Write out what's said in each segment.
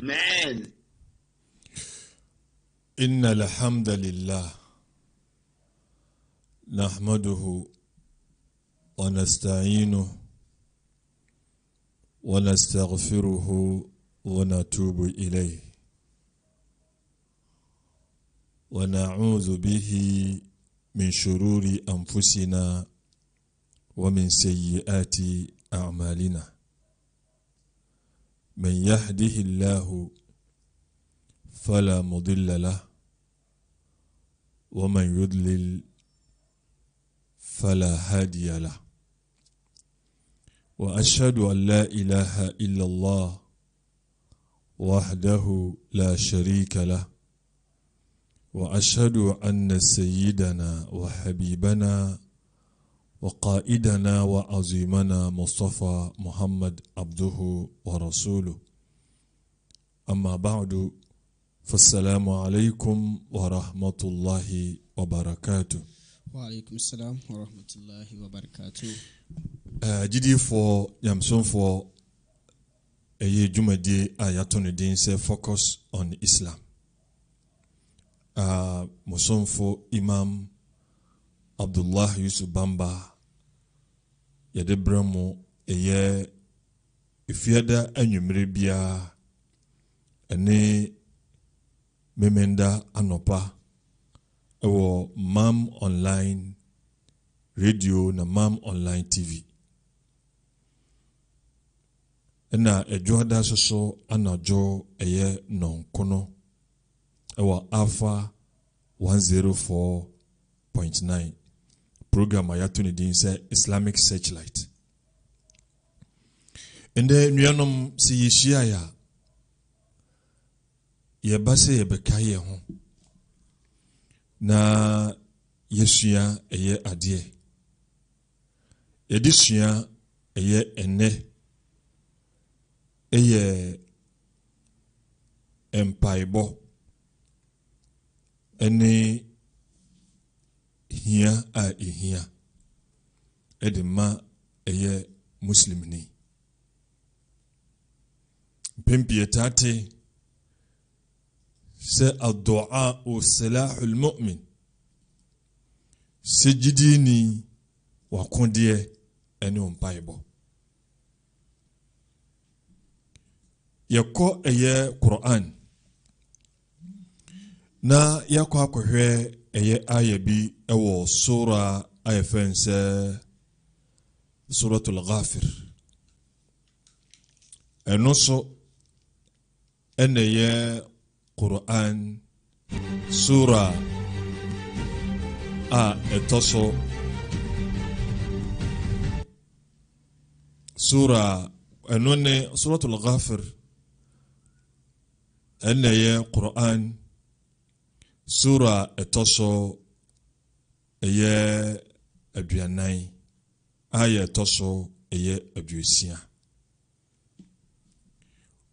Amen. إن الحمد لله نحمده ونستعينه ونستغفره ونتوب إليه ونعوذ به من شرور أنفسنا ومن سيئات أعمالنا من يهده الله فلا مضل له ومن يضلل فلا هادي له وأشهد أن لا إله إلا الله وحده لا شريك له وأشهد أن سيدنا وحبيبنا وقائدنا وعظيمنا مصطفى محمد عبده ورسوله أما بعد فالسلام عليكم ورحمة الله وبركاته. وعليكم السلام ورحمة الله وبركاته. Jidi for Yamson for a year Jumadi Ayatoni Din say focus on Islam. Moson for Imam Abdullah Yusuf Bamba Yadebramo a year if yada enumerabia ane memenda anopa ewo Mam Online Radio na Mam Online TV. Na ejuada soso anajo eye nonkono ewa Alpha 104.9 program ayatuni din say Islamic Searchlight. Ende nuanom si yeshia ya yebase yebekaye ho na yesua eye ade edisua eye ene eye empaibo ene hia a ehia edema eye muslimni pempietati se ad-du'a silahul mu'min sejidini wa kondie ene empaibo yako eye Quran na yako akohwe eye ayabi ewo sura ayefense suratul Ghafir enoso eneye Quran sura a etoso sura enone suratul Ghafir eneye Quran sura etoso eye aduanan aya etoso eye aduosia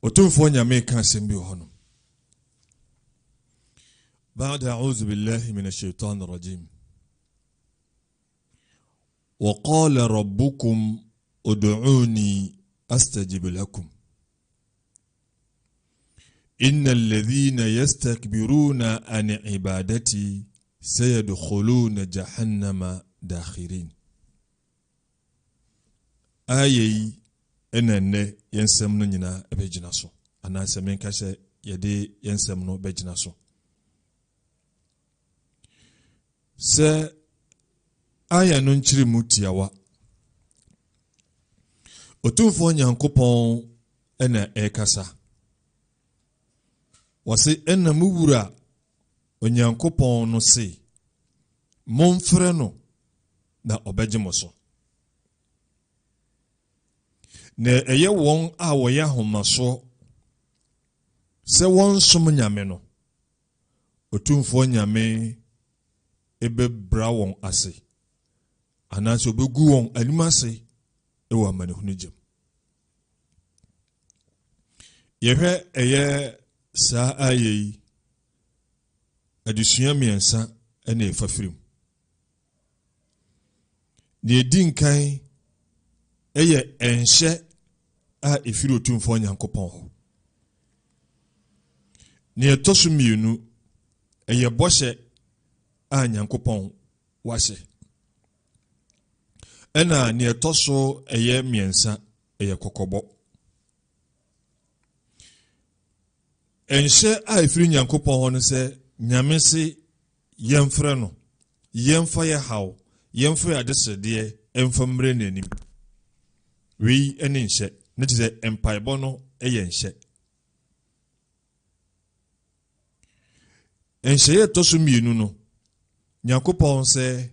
otumfo nyame kan sembi hono بعد أعوذ بالله من الشيطان الرجيم وقال ربكم ادعوني أستجب لكم إن الذين يستكبرون عن عبادتي سيدخلون جهنم داخرين. آيي أنن ينسمنو نينا بجناسو أنا سمين كاسة يدي ينسمنو بجناسو se aya no nchiri mutiawa otumfo nyankopon ena ekasa wase ena muwura onyankopon no se momfre no na obegyemoso na eye won a woya homaso se won som nyame no otumfo nyame ebe brawon ase anaso begu won animase ewa manehunu jem yehwe eye sa ayi adusua miensa ene efafirim ne dinkan eye enhye a efiri otumfo nyankopon ho ne etosu mienu eye bɔhyɛ a Nyankopɔn wahyɛ. Ɛna ne etoso eye miensa eye kokɔbɔ. Enhyɛ a efiri Nyankopɔn hɔ no sɛ Nyame se yɛmfrɛ no, yɛmfa yɛ haw, yɛmfa yɛ adesrɛdeɛ, ɛmfa mmerɛ n'anim. Wei ɛne nhyɛ, ne te sɛ mpaebɔ no ɛyɛ nhyɛ. Nhyɛ yɛ toso mienu no, Nyankopɔn sɛ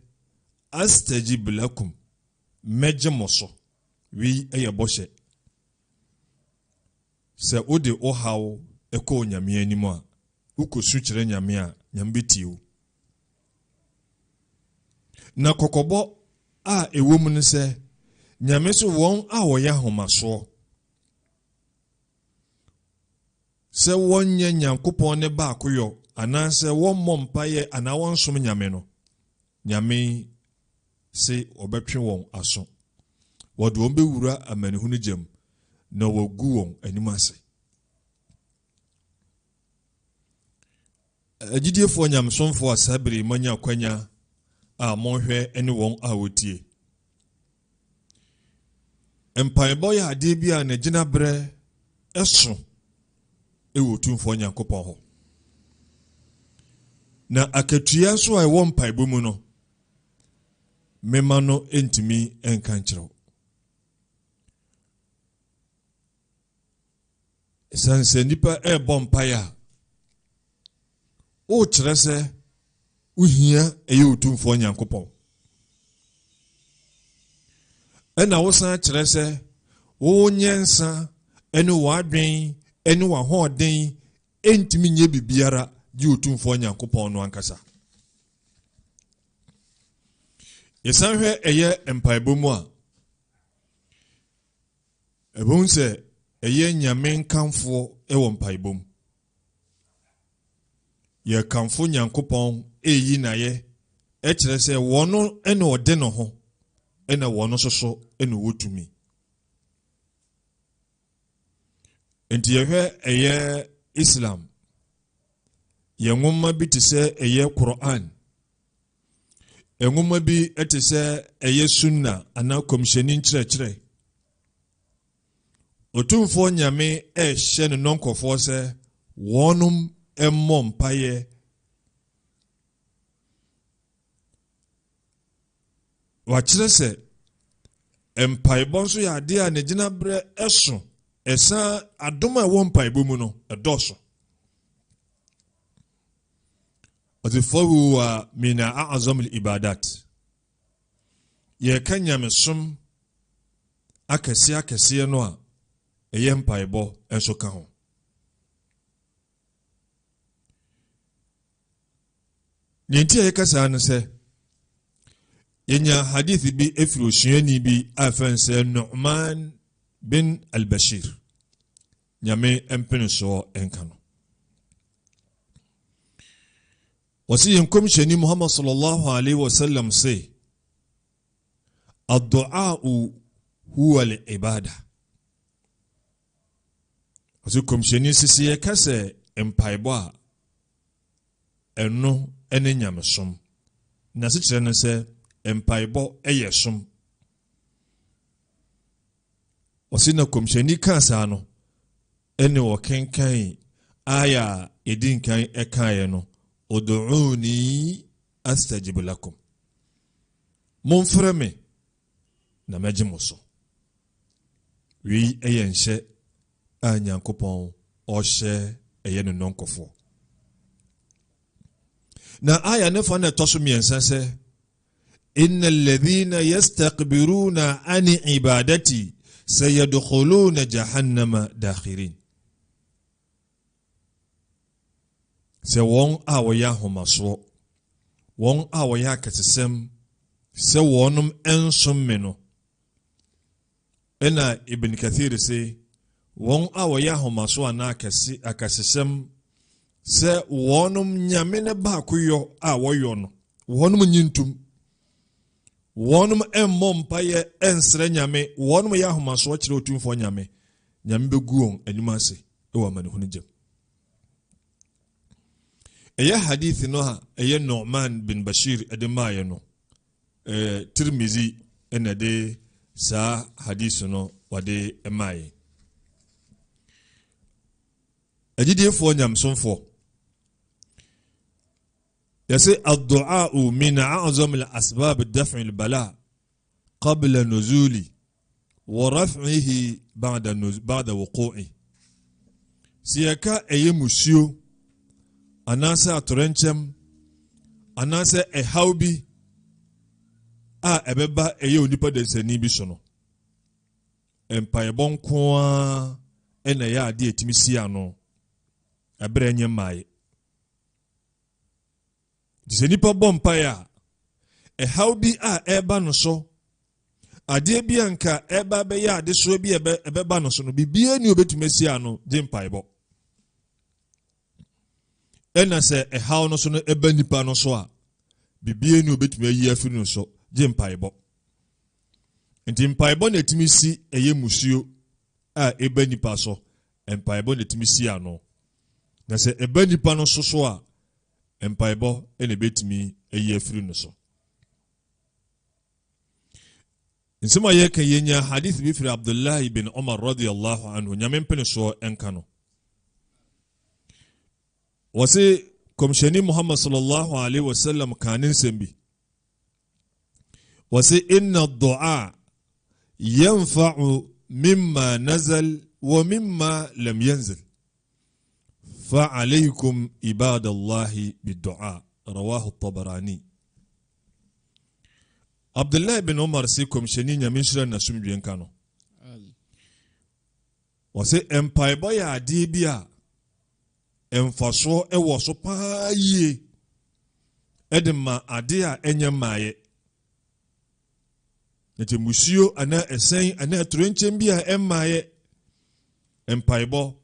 astajib lakum, mɛgye mo so. Wei ɛyɛ bɔhyɛ. Sɛ wode wo haw ɛkɔ Nyame anim a, wokɔsu kyerɛ Nyame a, Nyame bɛtie wo. Na kokɔbɔ a ɛwɔ mu ne sɛ Nyame so wɔn a wɔyɛ ahomasoɔ sɛ wɔnyɛ Nyankopɔn ne baako yɔ anaasɛ wɔmmɔ mpaeɛ anaa wɔnsom Nyame no, Nyame se ɔbɛtwe wɔn aso. Wɔde wɔn bɛwura amanehunu gyam na wɔgu wɔn anim ase. Agyidiefo Nyamesomfo a saa bere manya akwanya a monhwɛ ne wɔn a wɔtie. Mpaebɔ yɛ adeɛ bi a ne gyina berɛ ɛso ɛwɔ Otumfoɔ Nyankopɔn hɔ. Na akatua nso a ɛwɔ mpaebɔ mu no, mema no ntumi nka nkyerɛw. Ɛsiane sɛ nnipa ɛrebɔ mpaeɛ a, wokyerɛ sɛ wohia ɛyɛ Otumfoɔ Nyankopɔn. Ɛna wosan kyerɛ sɛ wo nyansa ɛne w'adwen ɛne w'ahoɔden ɛntumi nyɛ bibiara gye Otumfoɔ Nyankopɔn no ankasa. Yɛsan hwɛ ɛyɛ mpaebɔ mu a, ɛbɛhu sɛ ɛyɛ Nyame nkamfoɔ ɛwɔ mpaebɔ mu. Yɛkamfo Nyankopɔn ɛyi n'ayɛ ɛkyerɛ sɛ wɔno ɛne ɔde ne ho ɛna wɔno soso ɛne wɔtumi. Enti yɛhwɛ ɛyɛ Islam, yɛn nwoma bi te sɛ ɛyɛ Quran, nwoma bi ɛte sɛ ɛyɛ Sunna anaa kɔmhyɛni nkyerɛkyerɛ. Otumfoɔ Nyame ɛhyɛ ne nɔnkɔfoɔ sɛ wɔnom ɛmmɔ mpaeɛ. Wakyerɛ sɛ mpaebɔ nso yɛ adeɛ a ne gyina berɛ ɛso. Ɛsan adom a ɛwɔ mpaebɔ mu no ɛdɔɔso. Ɔte fahuwa min a'zam al-ibadat. Yɛka Nyamesom akɛseɛ no a ɛyɛ mpaebɔ ɛnso ka ho. Nti a yɛka saa no sɛ yɛnya hadith bi ɛfiri osuani bi a ɛfɛn sɛ Nu'man bin al-Bashir. Nyame ɛmpene soɔ ɛnka no. Wɔsi yɛn kɔmhyɛni Muhammad sallallahu alaihi wasallam sɛ ad-du'a'u huwa al-ibada. Wɔsi kɔmhyɛni sisi yɛka sɛ mpaebɔ a ɛno ɛne Nyamesom. Na se kyerɛ no sɛ mpaebɔ ɛyɛ som. Wɔsi na kɔmhyɛni ka saa no ɛne wɔkenkan aya ɛdi nkan ɛkaeɛ no, ud'uni astajib lakum. Momfrɛ me na mɛgye mo so. Wei ɛyɛ nhyɛ a Nyankopɔn ɔhyɛ ɛyɛ ne nɔnkɔfoɔ. Na aya ne fa na ɛtɔ so mmiɛnsa sɛ inna alladhina yastakbiruna an ibadati sayadkhuluna jahannama dakhirin. Sɛ wɔn a wɔyɛ ahomasoɔ, wɔn a wɔyɛ akɛsesɛm, sɛ wɔnom ɛnsom me no. Ɛna Ibn Kathir sɛ wɔn a wɔyɛ ahomasoɔ anaa akɛsesɛm, sɛ wɔnom Nyame ne baako yɔ a wɔyɔ no, wɔnom nyintum, wɔnom ɛmmɔ mpaeɛ ɛnsrɛ Nyame, wɔnom yɛ ahomasoɔ kyerɛ Otumfoɔ Nyame, Nyame bɛgu wɔn anim ase ɛwɔ amanehunu gyam. Eya hadith no ha eya Nu'man bin Bashir edemaye no Tirmizi enede sa hadith no wade emaye. Ejidefo nyamsonfo يسي الدعاء من أعظم الأسباب الدفع البلاء قبل نزوله ورفعه بعد وقوعه. سيكا أي مسيو أناسا ترنشم أناسا إحاوبي أبابا أي ونبا دساني بسونو إمبايبون كوا إنا يا دي تمسيانو أبراني ماي dise nipa bompa ya ehaw bi a eba no so ade bi anka eba be ya ade so bi ebeba no so no bibie ni obetumesi ano de mpaibo ena se ehaw no so no eba nipa no so a bibie ni obetumi ayi afiri no so de mpaibo nti mpaibo na etimisi eye musuo a eba nipa so mpaibo na etimisi ano na se eba nipa no so a empaibo ene betimi eyi afiri no so. Nsema yeka yenya hadith bi firi Abdullah ibn Umar radiyallahu anhu nyame mpene so enka no. Wase komsheni Muhammad sallallahu alaihi wasallam kanin sembi. Wase inna ad-du'a yanfa'u mimma nazal wa mimma lam yanzil. فعليكم عباد الله بالدعاء رواه الطبراني. عبد الله بن عمر سيكم شنين من شر نسوم بين كانوا وسي امبايبو يا ديبيا امفاسو اوسو باي ادما اديا enyamaye nti musio ana esen ana turenchen bia emaye empaibo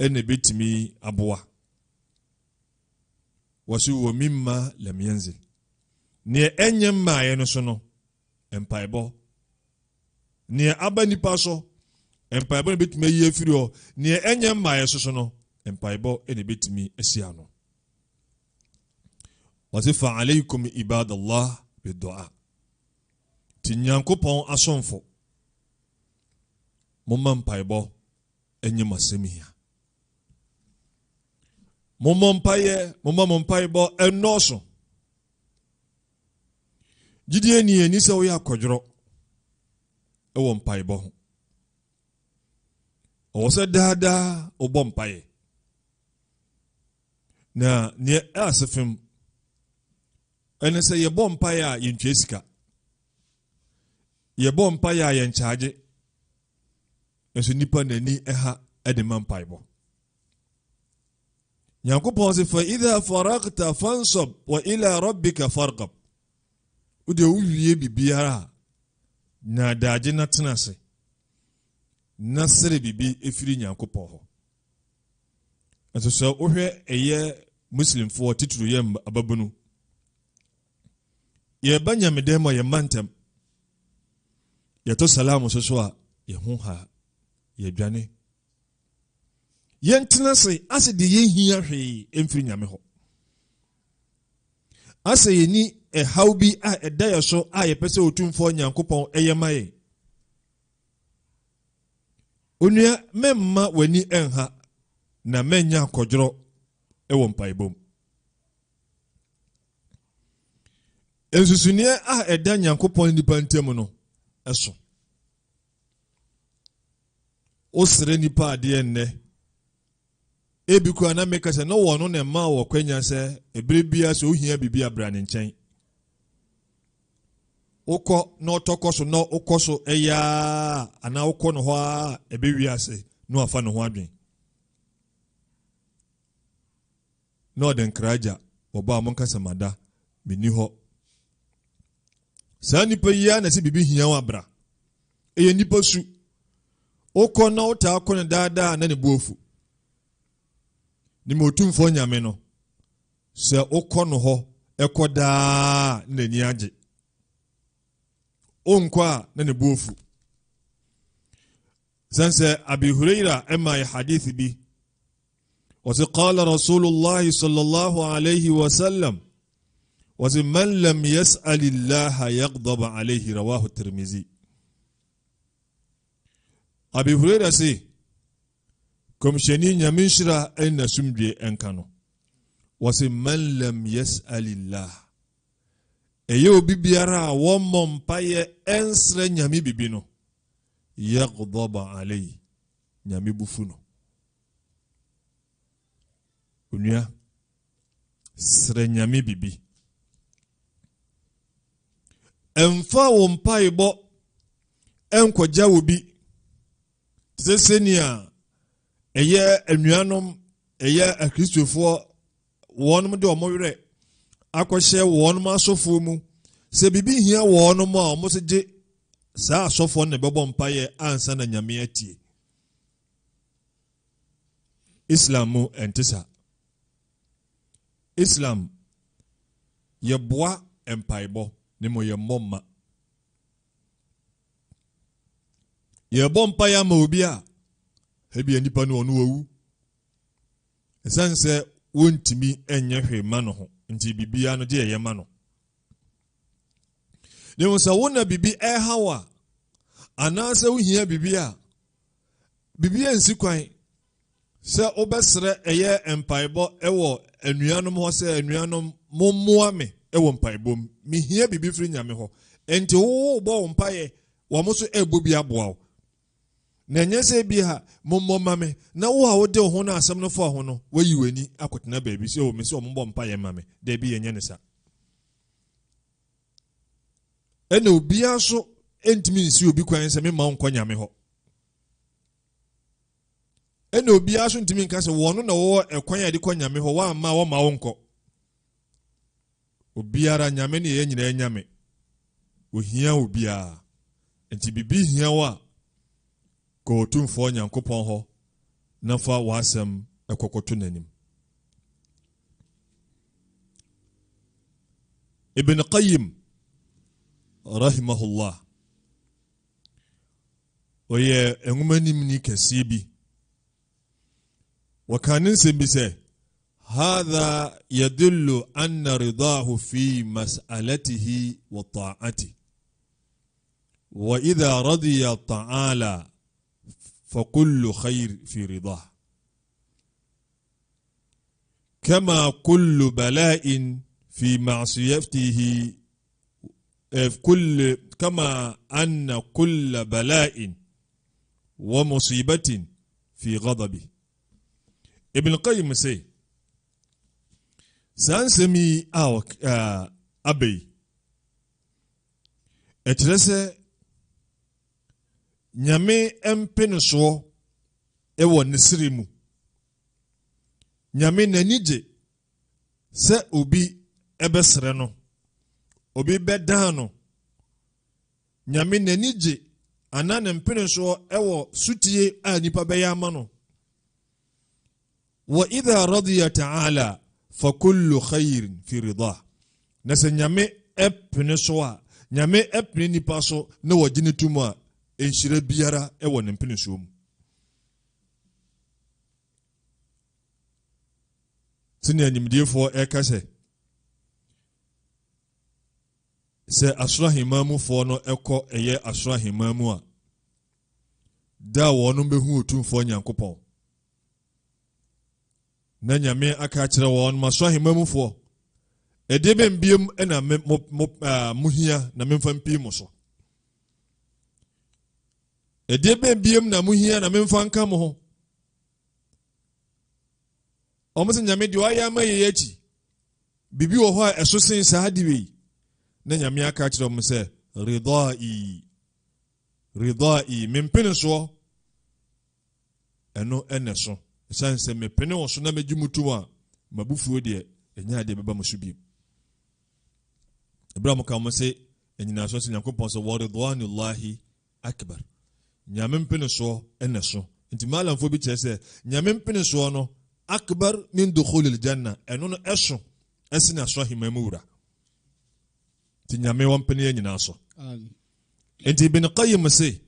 ene betimi aboa wasu wo mimma lam yanzil ne enye maaye no so no empaibo ne abani paso empaibo betimi yefiri o ne enye maaye so no empaibo ene betimi asiano wasifa alaykum ibadallah biddu'a tinyankopon asonfo momma empaibo enye masemia mompaye bo enoso gidie ni eni se wo ya kodworo e wo mpaye bo o se dada o bo mpaye na ne asefem ene se ye bo mpaye a yentwe sika ye bo mpaye a yenchaage enso nipa nani eha ede mpaye bo Yankopon se fa idha faragta fansab wa ila rabbika farqab. Ude uwie bibiara na daje na tenase. Nasere bibi efiri Yankopon ho. Aso so ohwe eye muslim fo tituru ye ababunu. Ye banyamedemo ye mantem. Ye to salamu so a ye hu ha ye dwane. Yentinase ase de yehia hwe emfiri nyame ho ase yeni ehawbi a edaya so a yepese otumfo Nyankopon eyemaye onua memma wani enha na menya kodworo ewo mpaibom ensusunie a eda Nyankopon nipa ntem no eso osere nipa ade enne ebiku ana meka se no wono ne ma wo kwanya se ebrebia se ohia bibia bra ne nchen ukọ na otokoso no ukoso eya ana ukọ no ho a ebewia se no afa no ho adwen no den kraja oba mo nkasa mada meni ho sa nipa ya na se bibi hia wa bra eye nipa su ukọ na uta akọ ne dada na ne buofu ni motumfo nyame no se ukọ no ho ekoda na ni age onkwa na ne buofu sanse Abi Huraira ema ya hadithi bi قال رسول الله صلى الله عليه وسلم من لم يسأل الله يغضب عليه رواه الترمذي. Abi Hurairah say, Komsheni Nyamishra en Sumdie Enkano was a man lam yas'alillah. Eyo bibiara womom paye ensre nyami bibino yaghdaba alayhi nyami bufuno. Unia sre nyami bibi emfa wompaye bo enkwaja wobi sesenia eye enuanom eye akristofo wonom de omowere akwahye wonom asofo mu se bibi hia wonom a omoseje saa asofo ne bebo mpaye ansa na nyame atie. Islamu entisa Islam yeboa empaibo ne mo yemmoma yebo mpaye ma obi a hebi nipa no onu owu esanse wontimi enye hwe ma no ho nti bibia no de ye ma no ne wonsa wona bibi hawa anase wo hia bibia bibia nsi kwan se obesre eye empaibo ewo anuanom ho se anuanom mommoa me ewo mpaibom mi hia bibi firi nyame ho enti wo bo mpaye wo mo so ebo bi aboa na nyese bi ha mommo mame na wo a wo de ho na asem no fo ho no wayi wani akotena baabi se o me se o mombo mpaye mame da bi yenye ne sa ene obi aso entimi nsi obi kwan se me ma onko nyame ho ene obi aso ntimi nka se wono na wo ekwan ya de kwa nyame ho wa ma wo ma onko obiara nyame ne ye nyina nyame ohia obia enti bibi hia wa ko tumfo nyankopon ho na fa wasem ekokoto nanim. Ibn Qayyim rahimahullah oye engumanim ni kasibi wakanin sembise هذا يدل أن رضاه في مسألته وطاعته وإذا رضي تعالى فكل خير في رضاه كما كل بلاء في معصيته كما أن كل بلاء ومصيبة في غضبه. ابن القيم سي سانسمي أبي اترسى nyame empene so ewo nesirimu nyame nanije se obi ebesere no obi bedan no nyame nanije anana empene so ewo sutie a nipa beyama no wa idha radiya ta'ala fa kullu khairin fi ridah nase nyame epene so a nyame epene nipa so na wagine tumu a enshire biara ewo ne mpene so mu sine animdiefo ekase se asrahimamu fo no eko eye asrahimamu a da wono behu otumfo nyankopon na nyame aka kire won masrahimamu fo edebe mbiem na muhia na memfa mpi mo so edebe mbiem na muhia na memfa nka mo ho omuse nyame di wa ya maye yachi bibi wo ho a eso sen sa hadiwe na nyame aka kire mo se ridai mempene so eno eneso sanse mepene wo so na magumutu a mabufuo de enya de beba mo so bi Ibrahim ka mo se enyina so se nyankopon so waridwanullahi akbar nyame mpene so eneso nti malamfo bi chese nyame mpene so no akbar min dukhulil janna eno no eso esina so himamura ti nyame won pene nyina so amen nti Ibn Qayyim se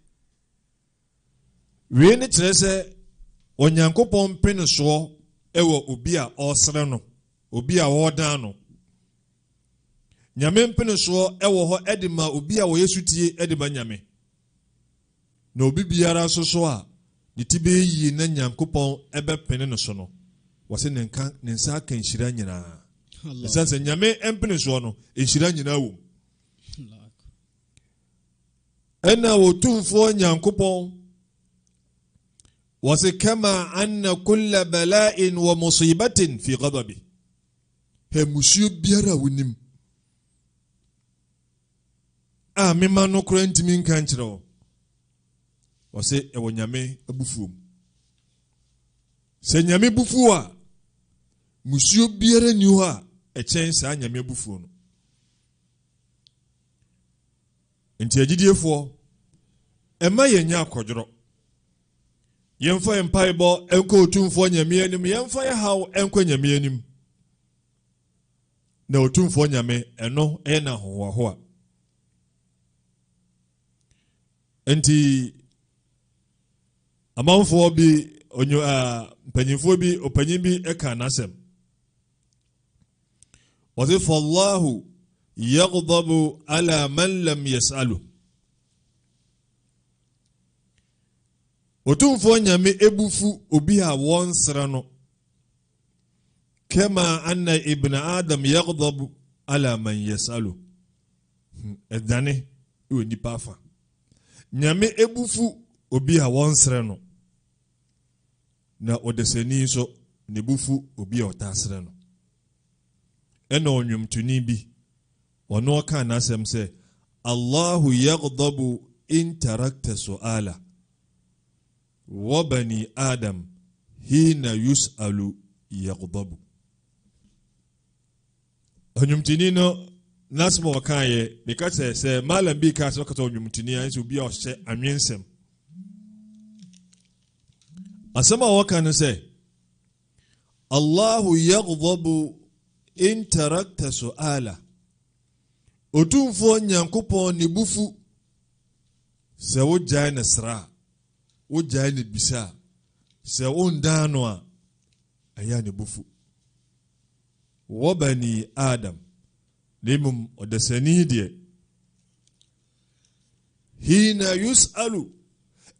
we ne chese onyankopon pene so ewo obi a ɔsere no obi a wɔdan no nyame mpene so ewo hɔ edima obi a wɔyɛ sutie edima nyame na obi biara so a ne tibe yi na nyankopɔn ebepene no so no wɔse ne nsa ka nhyira nyinaa esanse nyame mpene so no nhyira nyinaa wom ɛna wotumfoɔ nyankopɔn wɔse kama anna kulla bala'in wa musibatin fi ghadabi hemusuo biara wonim a mema no kora ntimi nka nkyerɛ wo wɔse ɛwɔ nyame abufuom sɛ nyame bufuo a musuo biara ni hɔ a ɛkyɛn saa nyame abufuo no nti agidiefoɔ ɛma yɛnya akɔdworɔ yɛmfa yɛ mpaebɔ ɛnkɔ otumfoɔ nyame anim yɛmfa yɛ haw ɛnkɔ nyame anim na otumfoɔ nyame ɛno ɛyɛ na ahohoahoa nti amanfoɔ bi mpanyinfoɔ bi opanyin bi ɛka n'asɛm wɔse fallahu yaghdabu ala man lam yas'alu otumfoɔ nyame ebufu obi a wɔnsra no kama anna ibn adam yaghdabu ala man yas'alu ɛdane ɛwɔ nipa afa nyame ebufu obi a wɔnsra no na odesani so ne bufu obi a ɔtasra no ɛna onwomtuni bi ɔno ɔka n'asɛm sɛ Allahu yaghdabu in tarakta su'ala wa bani adam hina yus'alu yaghdabu onwomtuni no nasmo ɔkaeɛ beka sɛ malam bi ka sɛ ɔkata onwomtuni a nso obi a ɔhyɛ anwensɛm asɛm a wɔka no sɛ Allahu yaghdabu in tarakta su'ala otumfoɔ nyankopɔn ne bufu sɛ wogyae ne sra wogyae ne bisa sɛ wondan no a ɛyɛ ne bufu wɔbani adam na mmom ɔdasani deɛ hina yus'alu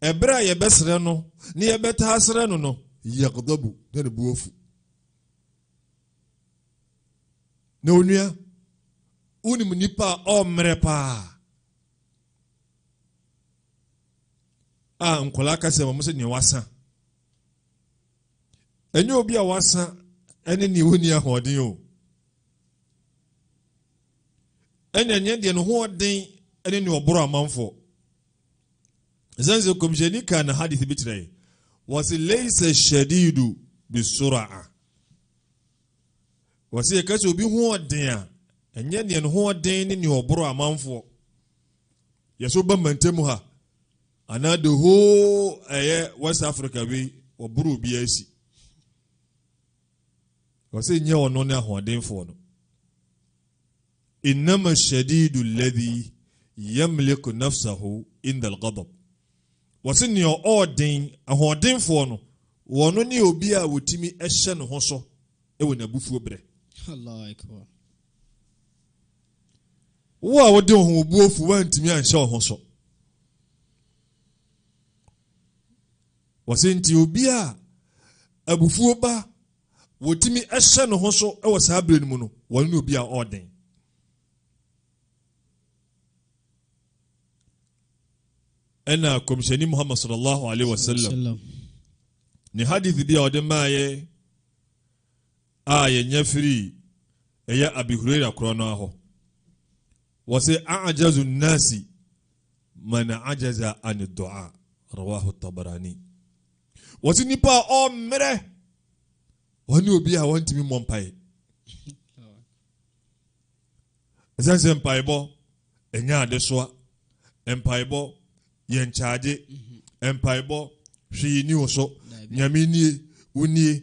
ɛberɛ a yɛbɛsrɛ no ne yɛbɛtaa srɛ no no yaghdabu na ne buofu na onua unim nipa a ɔmmerɛ paa a nkola kasa mo sɛ ne wasa ɛnyɛ obi a wasa ɛne ne woni ahoɔden o ɛne ɛnyɛ deɛ no hoɔden ɛne ne ɔboro amanfo zanze komjeni ka na hadith bi kyerɛ wɔse laysa shadidu bisur'a wɔse kasa obi hoɔden a ɛnyɛ deɛ no hoɔden ne ne ɔboro amanfo yɛso ba mantemu ha ana the whole West Africa we ɔboro obi asi wɔse nyɛ ɔno ne ahoɔdenfo no innama shadidu alladhi yamliku nafsahu inda al-ghadab wɔse ne ɔɔden ahoɔdenfo no wɔno ne obi a wotimi ɛhyɛ ne ho so ɛwɔ n'abufuo brɛ Allah akbar wo a wode ho obuofu wantimi anhyɛ wo ho so wɔse nti obi a abufuo ba wotimi ɛhyɛ ne ho so ɛwɔ saa brɛ no mu no wɔno ne obi a ɔɔden ɛna komishani Muhammad sallallahu alaihi wasallam ni hadith bi a ɔde maaye a yɛnya firi ɛyɛ Abi Hurairah korɔ no ahɔ wɔse a'jazu nnasi man ajaza an du'a rawahu Tabarani wɔse nipa a ɔmmerɛ wɔne obi a wɔntimi mmɔ mpae ɛsɛn sɛ mpaebɔ ɛnya adesoa mpaebɔ yɛn charge mpaebɔ hwee ni wo so nyame nie wonie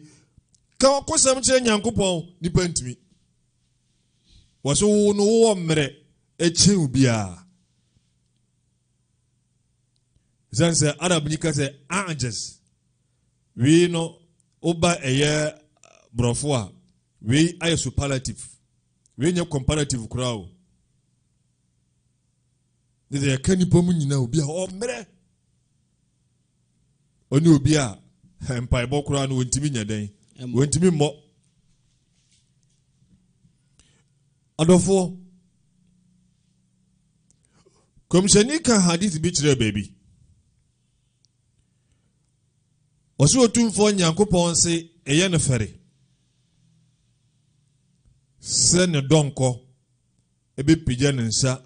ka kosɛm kyerɛ nyankopɔn nipa ntimi wɔso wo no wo mmerɛ ɛkyɛn obiara ɛsɛn sɛ arab ni ka sɛ ajaz wei no oba ɛyɛ brofo we aye superlative we nye comparative crowd de ka nipa mu nyina obi a omre oni obi a empa ebo crowd no wontimi nyadan wontimi mo adofo komshani ka hadith bi kire baby osu otumfo nyankopon se eye ne fere se ne donko ebe pija ne nsa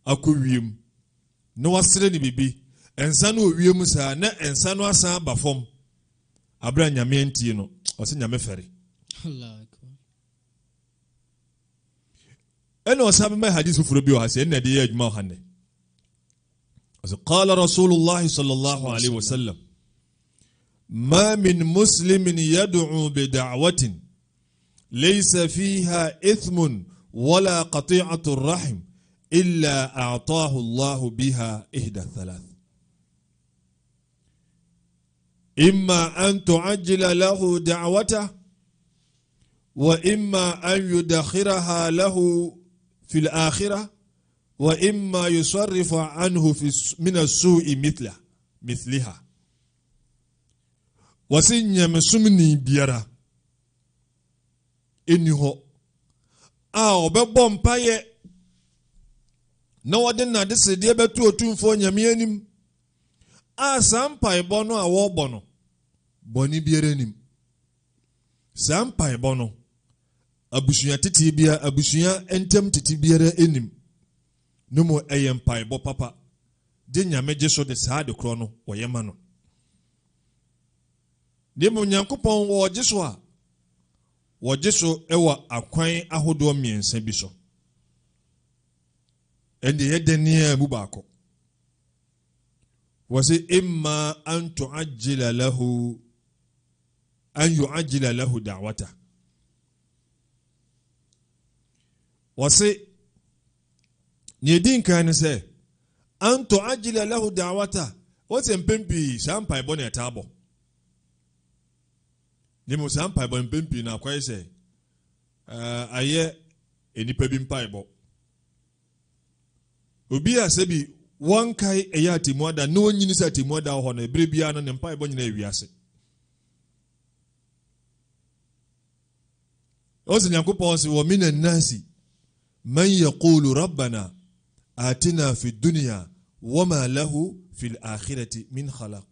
akowiem no wasere ne bibi ensa no owiem sa na ensa no asa abafom abra nyame antie no ose nyame fere Allah akbar eno osabe ma hadith furo bi o hase na de adwuma o hanne ose qala rasulullah sallallahu alaihi wasallam ما من مسلم يدعو بدعوة ليس فيها إثم ولا قطيعة الرحم إلا أعطاه الله بها إحدى الثلاث إما أن تعجل له دعوته وإما أن يدخرها له في الآخرة وإما يصرف عنه من السوء مثلها wasi nyame sumni biara eni ho a obebọ mpaye na wode na de sede betu otumfo nyame anim a sampai bono a wo bono boni biara nim sampai bono abusuya titi bia abusuya entem titi biara enim numo eyempai bo papa de nyame jeso de saade kro no woyema no Demo nyankopon wo jeso ewa akwan ahodo miensa bi so ende yedenia mu baako wasi imma an tuajjila lahu an yuajjila lahu da'wata wasi ni din kan se an tuajjila lahu da'wata wasi mpempi sampai bone tabo ni mo sampai bon mpempi na kwai se aye enipa bi mpaibo obi asebi won kai eya timoda na onyini sa timoda ho na ebere bia no ne mpaibo nyina ewiase ozi nyankopon se wo minan nasi man yaqulu rabbana atina fid dunya wama lahu fil akhirati min khalaq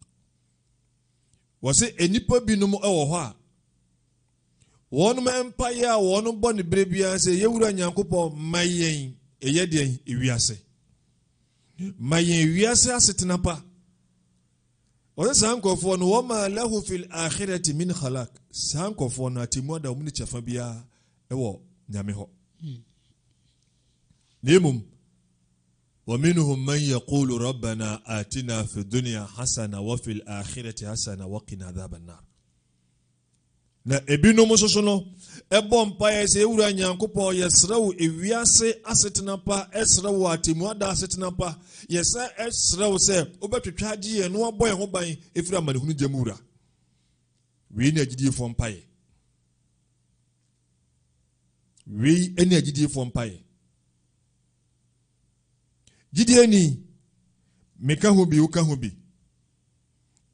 wase enipa binum ewo ho a wonu empire wonu boni brebia se yewura nyankopon mayen eyeden ewiase mayen wiase asetena pa wase sankofo no wama lahu fil akhirati min khalaq sankofo no atimoda omni chefa bia ewo nyame ho nemum ومنهم من يقول ربنا آتنا في الدنيا حسنة وفي الآخرة حسنة وقنا عذاب النار na ebinom soso no ebo mpaye se ewura nyankopon yesrew ewiase asetena pa esrew atemu ada asetena pa yesa esrew se obetwetwa agye no aboye ho ban efira manehunu jamura wi na agidie fo mpaye wi eni agidie fo mpaye gidieni meka ho bi uka ho bi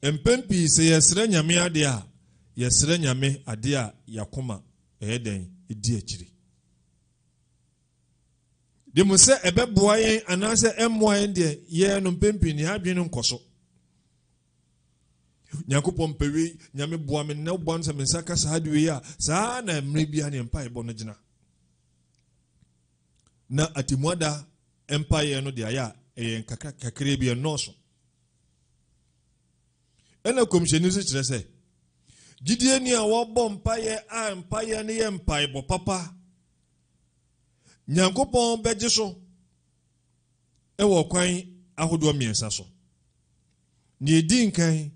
empempi se yesre nyame ade a yesre nyame ade a yakoma eden edi akiri de mo se ebeboa yen anase emmoa yen de ye no mpempi ni adwene nkoso nyakopon pewe nyame boa me na boa no se me saka sa hade we a saa na mre bia ne mpa ebo no gina na atimuada empire no de aya kakre bi enoso ena komisheni se kire se gidie ni a wo bom mpaye a empire ne ye mpai bo papa nyankopon beje so ewo kwan ahodo miensa so ni edi nkan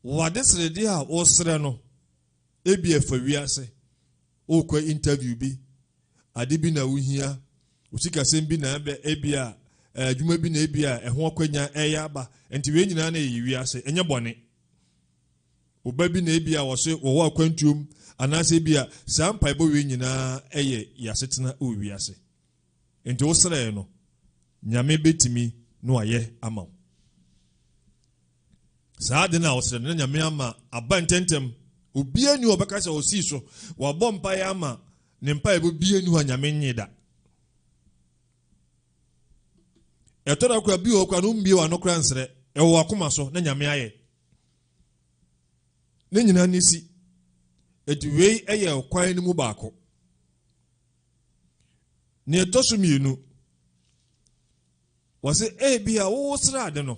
wade srede a wo sre no ebi efa wiase o kwa interview bi ade bi na wohia usika sembi na be ebia adwuma bi na ebia eho akwanya eyaba enti we nyina na yiwi ase enye bone oba bi na ebia wo so wo akwantuom anase bia saa mpaebɔ we nyinaa ɛyɛ yasetena owiase enti wo srɛ no nyame betimi no ayɛ ama wo saa de na wo srɛ no nyame ama aba ntentem obia ni obɛka sɛ osi so wabɔ mpae ama ne mpaebɔ bia ni ho nyame nyi da ɛtɔra kwa bi okwa no mbie wa no kra nsrɛ ɛwɔ akoma so na nyame ayɛ ne nyina nisi eti wei ɛyɛ kwan no mu baako ne ɛtɔso mienu wɔse bia wo srɛ ade no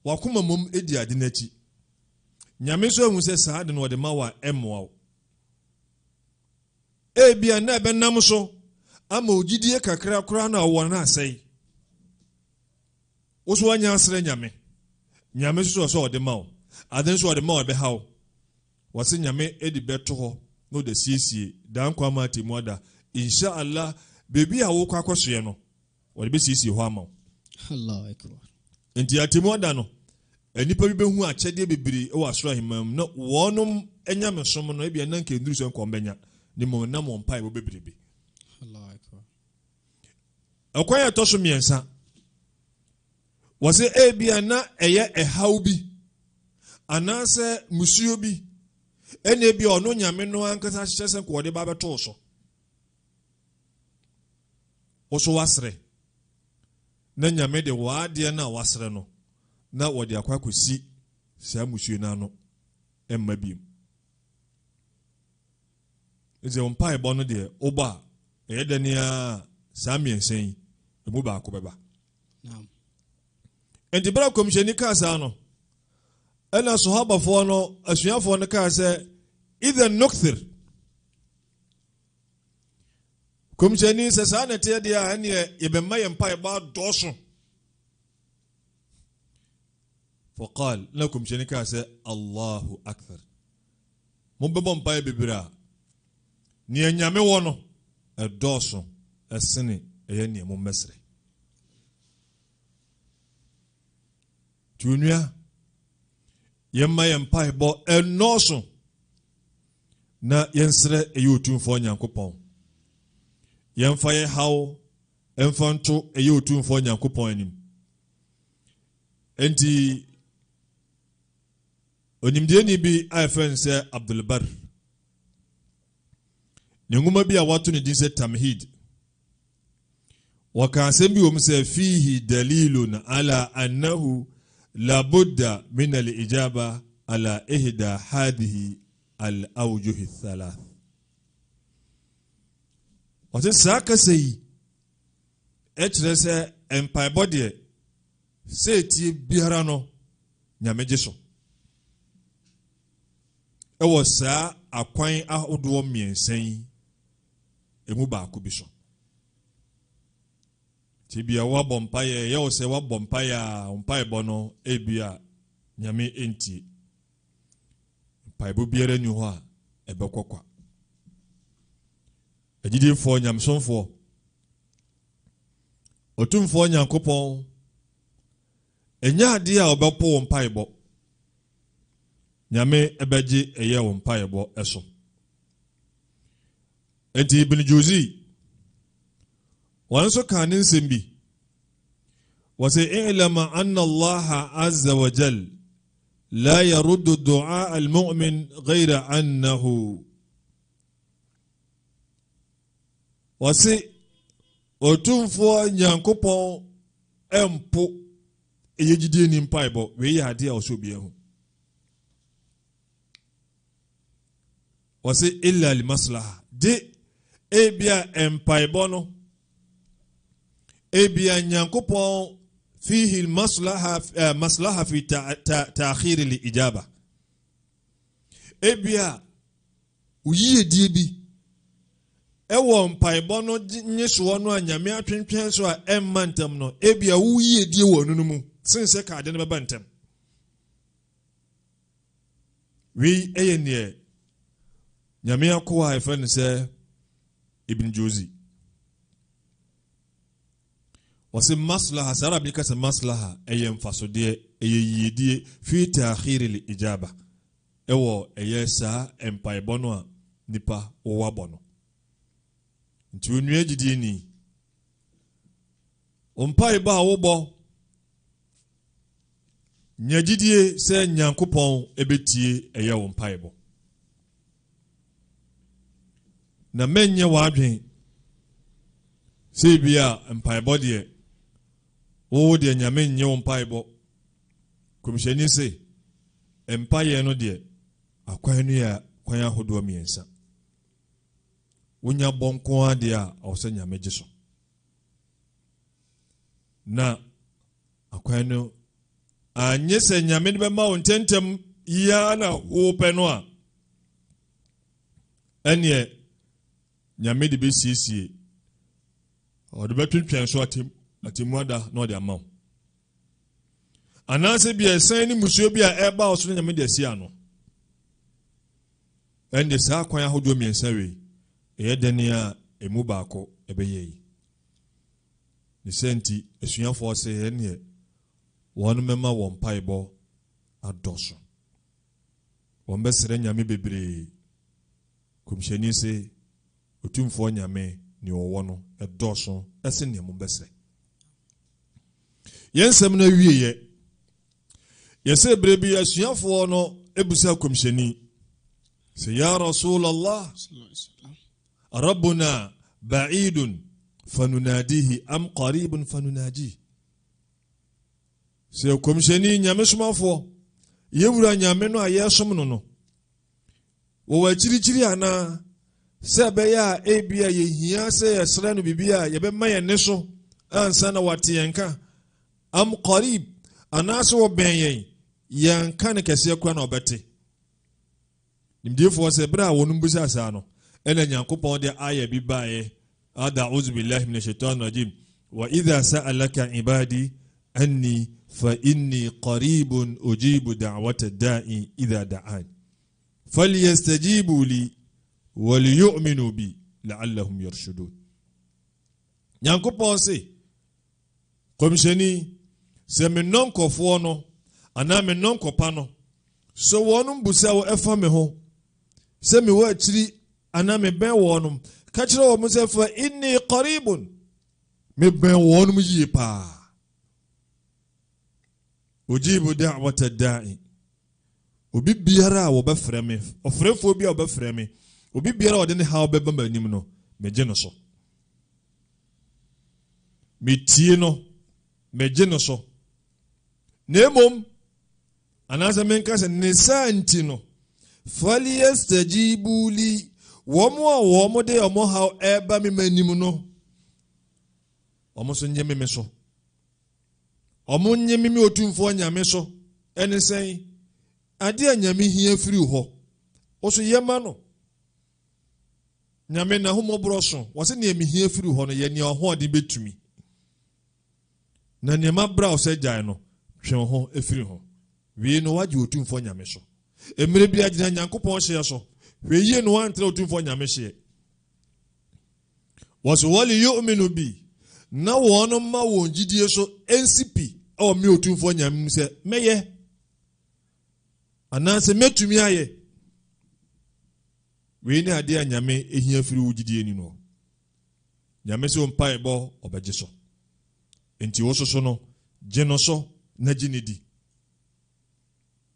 wakoma mom edi ade n'akyi nyame so ahu sɛ saa ade no wɔde ma wa ɛmmoa wo bia na ɛbɛnam so ama ogidie kakra kora na ɔwɔ na asɛe wo so wanya asrɛ nyame so sɛ ɔde ma wo ade nso ɔde ma wo bɛha wo wɔse nyame edi bɛto hɔ no de siesie dan kwa ma temu ada insha Allah bebi a wo kwa akɔsoɛ no wɔde bɛ siesie hɔ ama wo Allahu akbar enti atemu ada no anipa bi behu akyɛdeɛ bebree wɔ asoro ahemam na wɔnom anyame som no ebia na nkenduru sɛ nkɔmbɛnya ne mo na mo mpae wo bebrebe Allahu akbar akwan yɛ tɔso miɛnsa wɔse ebia na ɛyɛ ɛhaw bi anaasɛ musuo bi ɛna ebia ɔno nyame no ankasa hyehyɛ sɛ nkɔde ba bɛtoo so wo so wasrɛ na nyame de waadeɛ na wasrɛ no na wɔde akɔ akɔsi saa musuo no ano ɛmma biem ɛsɛ wo mpaebɔ no deɛ wobɔ a ɛyɛ dɛ nea saa mmiɛnsa yi ɛmu baako bɛba enti bɛrɛ kɔmhyɛni kaa saa no ɛna sahabafoɔ no asuafoɔ no kaa sɛ idhan nukthir kɔmhyɛni sɛ saa na ɛteɛ deɛ a ɛneɛ yɛbɛma yɛ mpaebɔ adɔɔso faqal na kɔmhyɛni kaa sɛ Allahu akthar mobɛbɔ mpae bebree a nea nyame wɔ no ɛdɔɔso ɛsene ɛyɛ nea mommɛsrɛ tuonua yɛmma yɛ mpaebɔ ɛnɔɔso na yɛnsrɛ ɛyɛ otumfoɔ nyankopɔn yɛmfa yɛ haw ɛmfa nto ɛyɛ otumfoɔ nyankopɔn anim enti onimdeɛni bi a yɛfrɛ no sɛ Abdulbar ne nwoma bi a wato ne din sɛ Tamhid wɔka asɛm bi wɔ mu sɛ fihi dalilun ala annahu labudda min al-ijaba ala ihda hadhihi al-awjuh ath-thalath wɔte saa kasa yi ɛkyerɛ sɛ mpaebɔ deɛ sɛ etie biara no nyame gye so ɛwɔ saa akwan ahodoɔ mmiɛnsa yi emu baako bi so tibia wabɔ mpaeɛ yɛwɔ sɛ wabɔ mpaeɛ a mpaebɔ no ebia nyame entie mpaebɔ biara ni hɔ a ɛbɛkɔkwa agyidifoɔ nyamsomfoɔ otumfoɔ nyankopɔn ɛnyɛ adeɛ a ɔbɛpo wo mpaebɔ nyame ɛbɛgye ɛyɛ wo mpaebɔ ɛso enti Ibn Jawzi wɔn nso kaa ne nsɛm bi wɔsɛ i'lama anna Allah azza wa jal la yaruddu du'a al-mu'min ghayra annahu wɔsɛ otumfoɔ nyankopɔn ɛmpo ɛyɛ gyidie ni mpaebɔ wei yɛ adeɛ a ɔsɛ obiara ho wɔsɛ illa al-maslaha de ebia mpaebɔ no ebia nyankopɔn fihi maslaha fi ta'khir al-ijaba ebia uyiye die bi ɛwɔ mpaebɔ no nyesoɔ no a nyame atwentwɛn so a ɛmma ntam no ebia uyiye die wɔ no mu sen sɛ kaade no bɛba ntam wi ɛyɛ ne nyame akoa ɛfɛ no sɛ Ibn Jawzi wɔsɛ maslaha sɛ arabi kasa maslaha ɛyɛ mfasodeɛ ɛyɛ yiedie fi ta'khir al-ijaba ewo eye saa empaebɔ no a nipa wowabɔ no. Nti onua gidi ni mpaebɔ a wobɔ nya gidie sɛ Nyankopɔn ebetie eye wo mpaebɔ. Na menye wadwen sɛ bia mpaebɔ de wo de nyame nye wo mpaebɔ. Komishani se empaye no de akwan no ya kwan ahodo miensa. Wonya bonko ade a ɔsɛ nyame gye so. Na akwan no anye sɛ nyame de bɛma wo ntentem ya na wo pɛ no a ɛne nyame de besiesie ɔde bɛtwetwɛn so atemu ada na ɔde ama wo. Anase bia ɛsan ni musuo bi a ɛba ɔso nyame de asia no ɛnde saa kwan ahodo miensa wei ɛyɛ dɛne a emu baako ɛbɛyɛ yi. Ne senti esuafo sɛ ɛne wɔn mema wɔn mpaebɔ adɔso. Wɔn bɛsrɛ nyame bebree. Komishani se otumfo nyame ne ɔwɔ no ɛdɔso ɛse ne mo bɛsrɛ. Yɛnsɛm na wieyɛ. Yɛsɛ berebi asuafo no ebusa komishani sɛ ya Rasulallah Rabbuna ba'idun fanunadihi am qaribun fanunaji. Sɛ komishani nyame somafo yewura nyame no a yɛsom no no wo wakyirikyiri ana sɛ bɛyɛ a ebia yehia sɛ yɛsrɛ no bibia yɛbɛma yɛn ne so ansa na wate yɛnka am qarib anaasɛ wo bɛn yɛn yɛnka ne kɛseɛ kora na ɔbɛte. Nimdiefo sɛ bra wɔn mbusa saa no ɛna Nyankopɔn de aya bi bae a'udhu billahi minash shaitani rajim wa idha sa'alaka ibadi anni fa inni qaribun ujibu da'wata da'i idha da'an falyastajibu li wa liyu'minu bi la'allahum yarshudun. Nyankopɔn se komishani sɛ me nonkɔfoɔ no ana me nonkɔpa no so wɔn mbusa wo ɛfa me ho sɛ me wɔ akyiri ana me bɛn wɔn ka kyerɛ wɔn sɛ fa inni qaribun me bɛn wɔn yie pa. Ujibu da'wata da'i. Obi biara a wɔbɛfrɛ me ɔfrɛfoɔ bi a wɔbɛfrɛ me obi biara a ɔde ne haw bɛba m'anim no megye no so. Metie no megye no so. Na emom anasa menka sɛ ne saa nti no falyastajibu li wɔn de wɔn haw ɛba me m'anim no wɔn so nye me so. Wɔn nye me otumfoɔ nyame so ɛne sɛn ade a nyame hia firi hɔ ɔso yɛma no nyame na homɔborɔ so wɔse ne yɛme hia firi hɔ no yɛ nea ɔhoɔden bɛtumi na nneɛma bra wo sɛ gyae no hwɛ ho ɛfiri ho wei no wagye otumfoɔ nyame so. Mmerɛ bi agyina Nyankopɔn hyeɛ so hwɛ yie no wantrɛ otumfoɔ nyame hyeɛ. Wɔso wɔle yu'minu bi na wɔn ma wɔn gyidie so NCP ɛwɔ me otumfoɔ nyame sɛ mɛyɛ anaasɛ mɛtumi ayɛ. Wei ne ade a nyame ehia firi wo gyidie ni no. Nyame sɛ mpaebɔ ɔbɛgye so. Enti wo so no gye no so na gye ne di.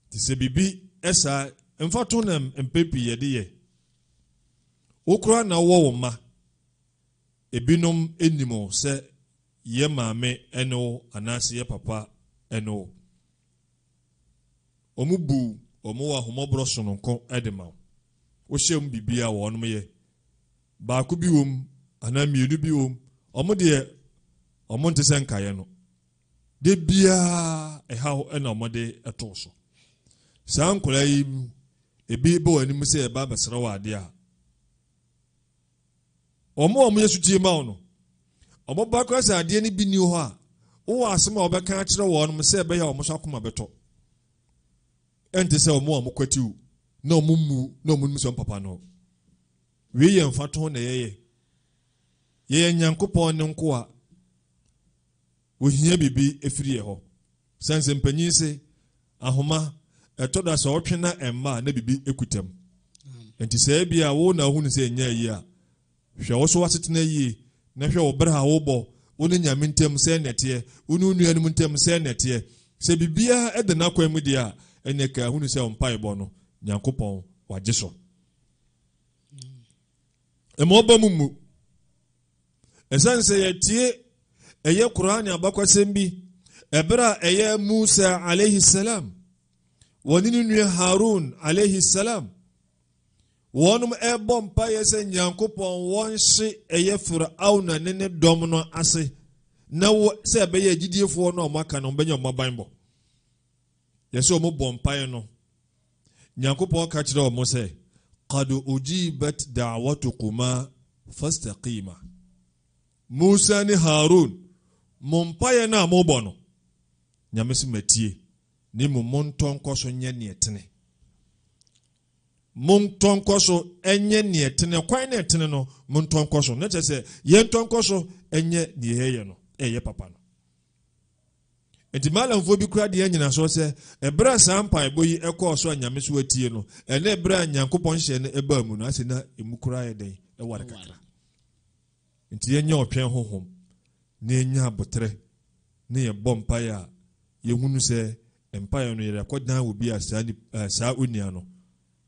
Ti sɛ bibi ɛsa mfato na mpepi yɛde yɛ. Wokura na wo ma ebinom enimo sɛ ye maame ɛne wo anaasɛ ye papa ɛne wo. Omu bu omu wa homɔborɔ sononko ɛde ma wo. Wo hyɛ mu bibia wo ɔnom yɛ. Baako bi wom ana mienu bi wom. Omu de omu nte sɛ nkaeɛ no. De bia ɛhaw ɛna ɔmɔde ɛto so. Saa nkɔla yi ebi bɔ w'anim sɛ ɛba bɛsrɛ wɔ ade a ɔmo yɛ sutie ma wo no ɔmo ba kora sɛ adeɛ no bi ni hɔ a wowɔ asɛm a wɔbɛka akyerɛ wɔn sɛ ɛbɛyɛ ɔmo so akoma bɛtɔ ɛnte sɛ ɔmo kwatiw na ɔmo mu na ɔmo nim sɛ papa no wei yɛ mfato na yɛyɛ Nyankopɔn ne nko a ohia bibi efiri hɔ sanse mpanyin se ahoma ɛtɔ da sɛ ɔtwe na ɛmma na bibi ekutam nti sɛ bia wo na hu ne sɛ nya yi a hwɛ wo so wasetena yi na hwɛ wo bra wo bɔ wo ne nyame ntam sɛ nɛteɛ wo ne nua no ntam sɛ nɛteɛ sɛ bibia ɛde na kwan mu dia ɛne ka hu ne sɛ ɔmpae bɔ no Nyankopɔn wagye so ɛma ɔba mu ɛsan sɛ yɛtie ɛyɛ Qur'an abakwasɛm bi ɛbra ɛyɛ Musa alayhi salam wɔne ne nua Harun alayhi salam wɔnom ɛbɔ mpaeɛ sɛ Nyankopɔn wɔnhye ɛyɛ Firauna ne ne dɔm no ase na sɛ ɛbɛyɛ agyidiefoɔ no a ɔmaka no ɔbɛnya ɔmaban bɔ yɛsɛ ɔmo bɔ mpaeɛ no Nyankopɔn ka kyerɛ ɔmo sɛ qad ujibat da'watukuma fastaqima Musa ne Harun mo mpaeɛ no a mobɔ no Nyame sɛ matie ne mo montɔnkɔ so nyɛ neɛtene montɔnkɔ so ɛnyɛ neɛtene kwan neɛtene no montɔnkɔ so na kyerɛ sɛ yɛntɔnkɔ so ɛnyɛ neɛyɛ no ɛyɛ papa no enti malamfoɔ bi kura deɛ nyina so sɛ ɛbrɛ saa mpaebɔ yi ɛkɔɔ so a Nyame so atie no ɛne ɛbrɛ a Nyankopɔn hyɛ no ɛbaa mu no ase na ɛmu kura yɛ den ɛware kakra enti yɛnyɛ ɔtwɛn honhom na yɛnya abotrɛ na yɛbɔ mpaeɛ a yɛhunu sɛ mpaeɛ no yɛrɛ akɔdan wɔ bi a saa onua no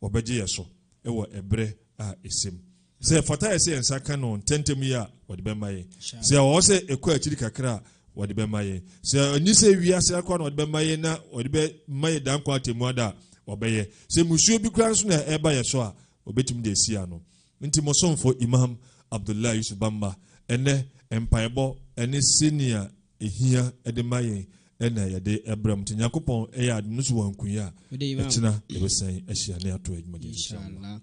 wɔbɛgye yɛ so ɛwɔ ɛbrɛ a ɛsɛm sɛ fata yɛ sɛ yɛnsa ka no ntɛntɛm yi a wɔde bɛma yɛ sɛ ɔwɔ sɛ ɛkɔ akyiri kakra a wɔde bɛma yɛ sɛ ani sɛ wiase akɔ na wɔde bɛma yɛ na wɔde bɛma yɛ dankɔ atemu ada a wɔbɛyɛ sɛ musuo bi kora nso na ɛba yɛ so a wɔbɛtumi de asi ano nti mo somfo Imam Abdullah Yusuf Bamba ɛnɛ mpaebɔ ɛne senia ehia ɛde ma yɛn ɛna yɛde ɛbrɛm nti Nyankopɔn ɛyɛ ade no so wɔ nkuyi a ɛkyina yɛbɛsan ahyia ne ato adwuma de inshallah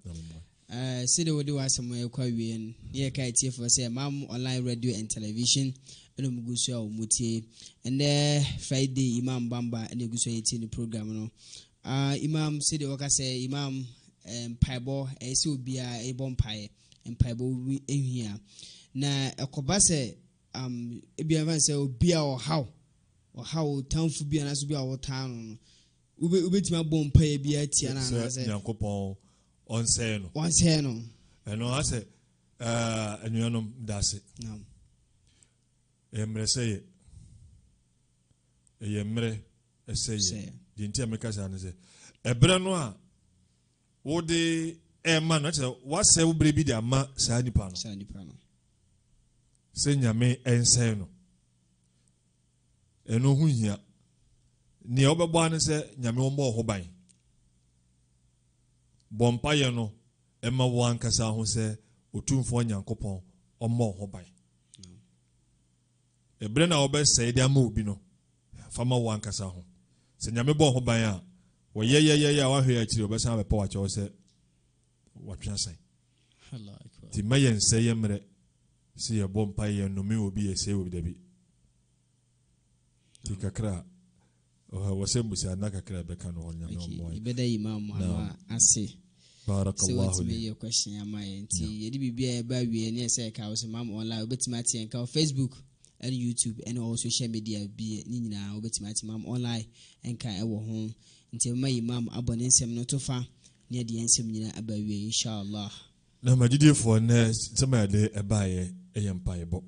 sɛde wode wasɛm ɛkɔ awie no ne yɛka atiefoɔ sɛ Imam Online Radio and Television ɛna mugu so a wɔmutie ɛnɛ Friday Imam Bamba ɛna egu so yɛtie ne program no Imam sɛde wɔka sɛ Imam mpaebɔ ɛsɛ obiara ɛbɔ mpaebɔ ehia na ɛkɔba sɛ ebiara sɛ obiara ɔhaw tamfo bi anaso bi a wɔtaa no wobɛtumi abɔ mpaeɛ bi atia na anasɛ Nyankopɔn ɔnsɛe no ɛno asɛ anuanom dase mmerɛ sɛ ɛyɛ mmerɛ ɛsɛ yɛ deɛ nti a meka saa no sɛ ɛberɛ no a wode ɛma no kyerɛ wasɛ wo berɛ bi de ama saa nipa no sɛ Nyame ɛnsɛe no ɛno ho hia nea wobɛbɔ ano sɛ Nyame wɔmmɔ ho ban bɔ mpaeɛ no ɛma wo ankasa ho sɛ Otumfoɔ Nyankopɔn ɔmmɔ ho ban ɛberɛ na wobɛsɛe de ama obi no fama wo ankasa ho sɛ Nyame bɔ ho ban a wɔyɛyɛyɛ a wahwɛ akyiri wobɛsan bɛpɛ wakyɛw sɛ watwe asɛn nti ma yɛn nsɛ yɛ mmerɛ sɛ yɛbɔ mpaeɛ nnome wɔ bi yɛsɛe wɔ bi da bi ti kakra wɔsɛ mbusa na kakra bɛka no hɔ Nyame ɔmmɔ ibɛda Imam Muhammad ase barakallahu li yɛ question ama yɛn nti yɛde bibia ɛba wie ne sɛ ka wo sɛ Imam Online wobɛtumi ate yɛn ka Facebook and YouTube and all social media bi ni nyinaa wobɛtumi ate Imam Online ɛnka ɛwɔ ho nti ma Imam abɔ ne nsɛm no to fa ne de nsɛm nyinaa aba wie inshallah na magidiefoɔ ne sɛma yɛde ɛbaeɛ ɛyɛ mpaebɔ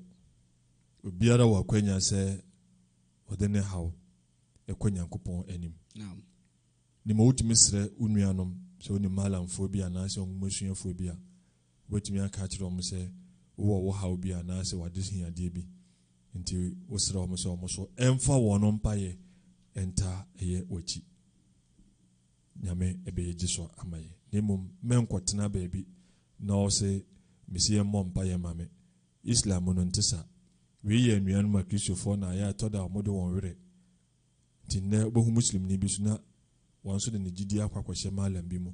obiara wɔ akwanya sɛ ɔde ne haw ɛkɔ Nyankopɔn anim ne ma wotumi srɛ wo nuanom sɛ wo ne malamfoɔ bi anaasɛ ɔnwomasuafoɔ bi a wobɛtumi aka kyerɛ ɔmo sɛ wowɔ wo haw bi anaasɛ wade hiadeɛ bi nti wosrɛ ɔmo sɛ ɔmo so ɛmfa wɔn mpaeɛ ɛnta ɛyɛ wakyi Nyame ɛbɛyɛ gye so ama yɛ na mmom mɛnkɔtena baabi na ɔsɛ mesi yɛmmɔ mpaeɛ ma me Islam no nte sa wei yɛ anuanom a Kristofoɔ na ayɛ atɔ da a ɔmode wɔn werɛ nti nnɛ wobɛhu Muslimni bi so na wɔn nso de ne gyidi akɔkɔhyɛ malam bi mu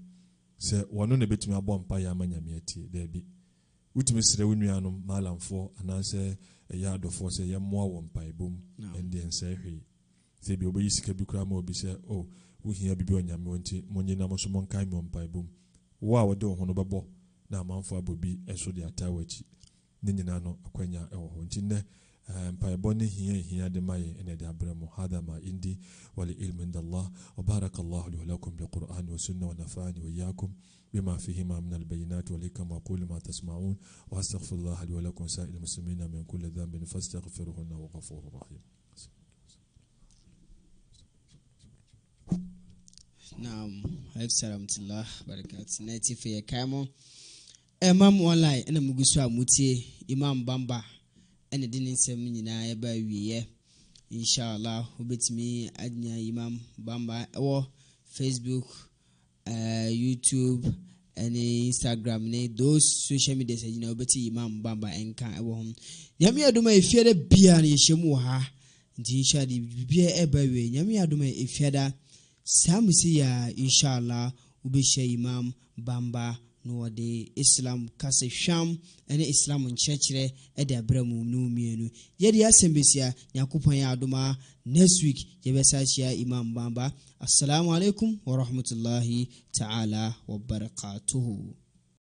sɛ wɔno na ɛbɛtumi abɔ mpaeɛ ama Nyame atie daabi wotumi srɛ wo nuanom malamfoɔ anaasɛ ɛyɛ adɔfoɔ sɛ yɛmmoa wɔ mpaebɔ mu ɛndeɛ nsɛ hwee sɛ bi wobɛyi sika bi koraa ma obi sɛ wohia bibi wɔ Nyame nti monye nam so monkae me wɔ mpaebɔ mu wo a wɔde wo ho no bɛbɔ na amanfoɔ abɔ bi ɛso de ataa w'akyi ne nyinaa no akwanya ɛwɔ hɔ nti nnɛ mpaebɔ hia de ma yɛn ɛna de abrɛ mu hada ma indi wal ilmu inda Allah wa barakallahu li wa lakum bil Qur'an wa sunna wa nafa'ani wa iyyakum بما فيهما من البينات والحكم وأقول ما تسمعون وأستغفر الله لي ولكم سائر المسلمين من كل ذنب فاستغفروه إنه غفور رحيم. Naam, alhamdulillah, barakat. Nati fe kamo. Imam online ena mugusu amutie Imam Bamba ena de nsɛm nyinaa yɛba wiye. Inshallah, obetimi adnya Imam Bamba ɛwɔ Facebook, YouTube, and Instagram, those social media say you know obeti Imam Bamba enka ɛwɔ hom. Nyame adoma efiada bia na yɛhyɛmu ha. Nti inshallah bia ɛba wiye. Nyame adoma efiada Samusi ya inshallah ubisha Imam Bamba no de Islam kase sham ene Islam nchechire e de abramu no mienu ye de asembesia yakopon ya adoma next week ye besa chia Imam Bamba. Assalamu alaikum wa rahmatullahi ta'ala wa barakatuhu.